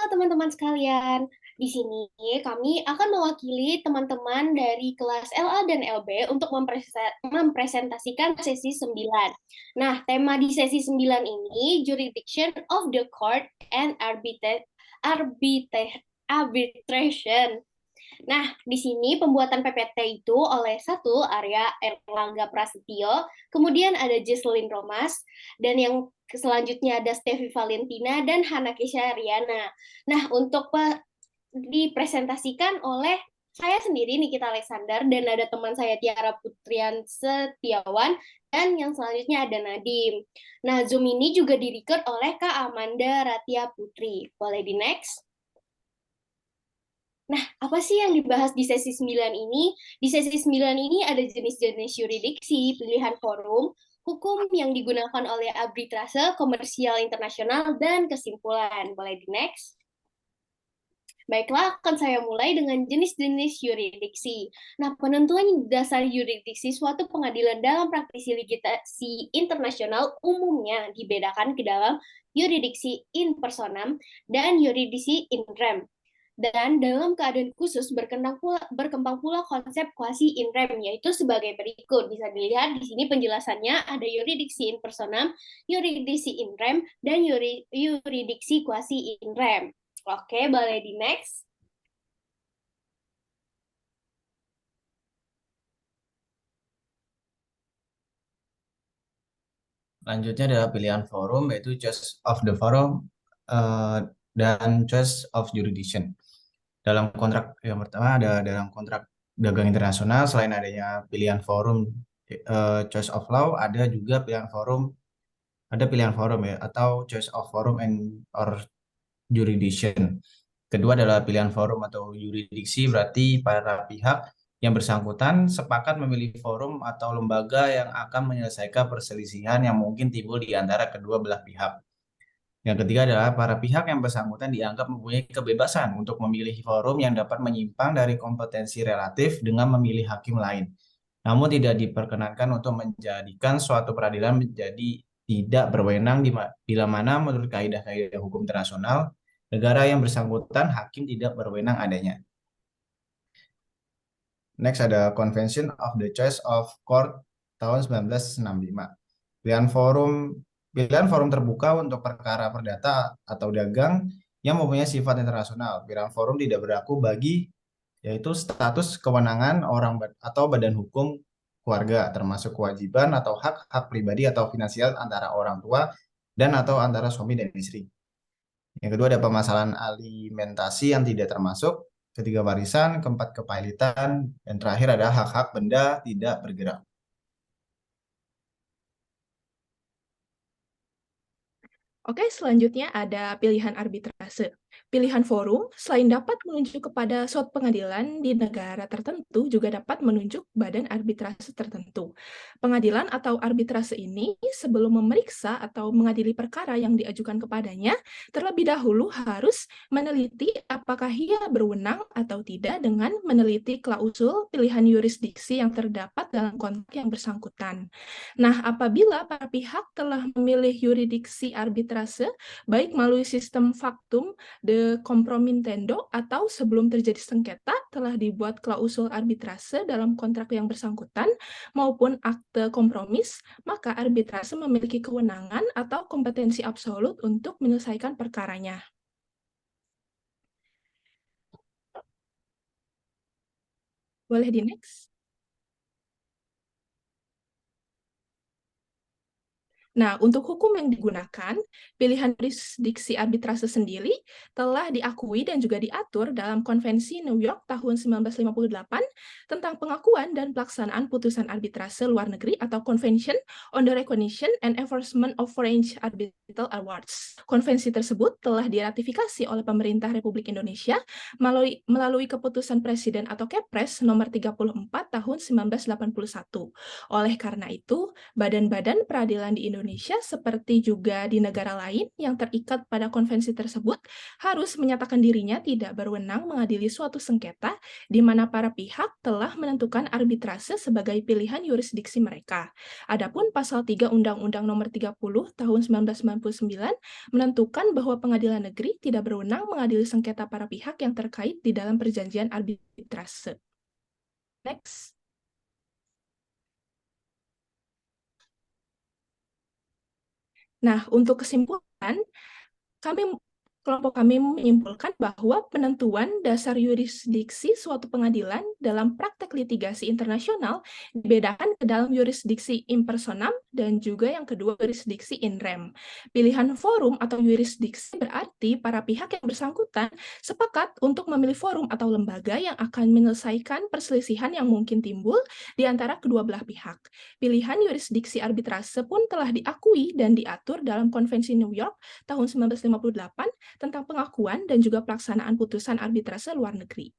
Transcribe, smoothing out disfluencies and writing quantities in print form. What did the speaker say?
teman-teman sekalian. Di sini kami akan mewakili teman-teman dari kelas LA dan LB untuk mempresentasikan sesi 9. Nah, tema di sesi 9 ini Jurisdiction of the Court and Arbitration. Nah, di sini pembuatan PPT itu oleh satu Arya Erlangga Prasetyo, kemudian ada Jesselyn Romas, dan yang selanjutnya ada Stevi Valentina dan Hana Kesha Riana. Nah, untuk dipresentasikan oleh saya sendiri Nikita Alexander dan ada teman saya Tiara Putrian Setiawan dan yang selanjutnya ada Nadim. Nah, Zoom ini juga direcord oleh Kak Amanda Ratia Putri. Boleh di next? Nah, apa sih yang dibahas di sesi 9 ini? Di sesi 9 ini ada jenis-jenis yuridiksi, pilihan forum, hukum yang digunakan oleh arbitrase, komersial internasional, dan kesimpulan. Boleh di next? Baiklah, akan saya mulai dengan jenis-jenis yuridiksi. Nah, penentuan dasar yuridiksi suatu pengadilan dalam praktisi litigasi internasional umumnya dibedakan ke dalam yuridiksi in personam dan yuridiksi in rem. Dan dalam keadaan khusus berkembang pula konsep quasi in rem, yaitu sebagai berikut. Bisa dilihat di sini penjelasannya ada yuridiksi in personam, yuridiksi in rem, dan yuridiksi quasi in rem. Oke, boleh di next. Selanjutnya adalah pilihan forum, yaitu choice of the forum dan choice of jurisdiction. Dalam kontrak yang pertama ada dalam kontrak dagang internasional, selain adanya pilihan forum choice of law, ada juga pilihan forum ya, atau choice of forum and or jurisdiction. Kedua adalah pilihan forum atau yuridiksi, berarti para pihak yang bersangkutan sepakat memilih forum atau lembaga yang akan menyelesaikan perselisihan yang mungkin timbul di antara kedua belah pihak. Yang ketiga adalah para pihak yang bersangkutan dianggap mempunyai kebebasan untuk memilih forum yang dapat menyimpang dari kompetensi relatif dengan memilih hakim lain. Namun tidak diperkenankan untuk menjadikan suatu peradilan menjadi tidak berwenang bila mana menurut kaidah-kaidah hukum internasional, negara yang bersangkutan hakim tidak berwenang adanya. Next ada Convention of the Choice of Court tahun 1965. Pilihan forum terbuka untuk perkara perdata atau dagang yang mempunyai sifat internasional. Pilihan forum tidak berlaku bagi yaitu status kewenangan orang atau badan hukum keluarga, termasuk kewajiban atau hak-hak pribadi atau finansial antara orang tua dan atau antara suami dan istri. Yang kedua ada permasalahan alimentasi yang tidak termasuk, ketiga warisan, keempat kepailitan, dan terakhir ada hak-hak benda tidak bergerak. Oke, selanjutnya ada pilihan arbitrase. Pilihan forum, selain dapat menunjuk kepada suatu pengadilan di negara tertentu, juga dapat menunjuk badan arbitrase tertentu. Pengadilan atau arbitrase ini sebelum memeriksa atau mengadili perkara yang diajukan kepadanya, terlebih dahulu harus meneliti apakah ia berwenang atau tidak dengan meneliti klausul pilihan yurisdiksi yang terdapat dalam kontrak yang bersangkutan. Nah, apabila para pihak telah memilih yurisdiksi arbitrase, baik melalui sistem faktum de compromitendo atau sebelum terjadi sengketa telah dibuat klausul arbitrase dalam kontrak yang bersangkutan maupun akte kompromis, maka arbitrase memiliki kewenangan atau kompetensi absolut untuk menyelesaikan perkaranya. Boleh di next? Nah, untuk hukum yang digunakan, pilihan jurisdiksi arbitrase sendiri telah diakui dan juga diatur dalam Konvensi New York tahun 1958 tentang pengakuan dan pelaksanaan putusan arbitrase luar negeri atau Convention on the Recognition and Enforcement of Foreign Arbitral Awards. Konvensi tersebut telah diratifikasi oleh pemerintah Republik Indonesia melalui keputusan Presiden atau Kepres nomor 34 tahun 1981. Oleh karena itu, badan-badan peradilan di Indonesia Indonesia, seperti juga di negara lain yang terikat pada konvensi tersebut, harus menyatakan dirinya tidak berwenang mengadili suatu sengketa di mana para pihak telah menentukan arbitrase sebagai pilihan yurisdiksi mereka. Adapun pasal 3 Undang-Undang Nomor 30 Tahun 1999 menentukan bahwa pengadilan negeri tidak berwenang mengadili sengketa para pihak yang terkait di dalam perjanjian arbitrase. Next. Nah, untuk kesimpulan, kelompok kami menyimpulkan bahwa penentuan dasar yurisdiksi suatu pengadilan dalam praktek litigasi internasional dibedakan ke dalam yurisdiksi in personam dan juga yang kedua yurisdiksi in rem. Pilihan forum atau yurisdiksi berarti para pihak yang bersangkutan sepakat untuk memilih forum atau lembaga yang akan menyelesaikan perselisihan yang mungkin timbul di antara kedua belah pihak. Pilihan yurisdiksi arbitrase pun telah diakui dan diatur dalam Konvensi New York tahun 1958 tentang pengakuan dan juga pelaksanaan putusan arbitrase luar negeri.